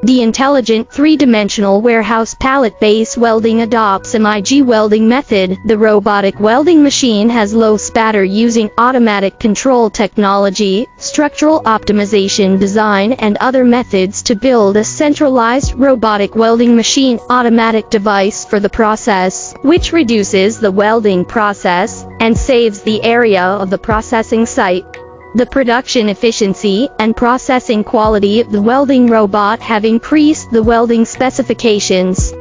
The intelligent three-dimensional warehouse pallet-based welding adopts a MIG welding method. The robotic welding machine has low spatter using automatic control technology, structural optimization design and other methods to build a centralized robotic welding machine automatic device for the process, which reduces the welding process and saves the area of the processing site. The production efficiency and processing quality of the welding robot have increased the welding specifications.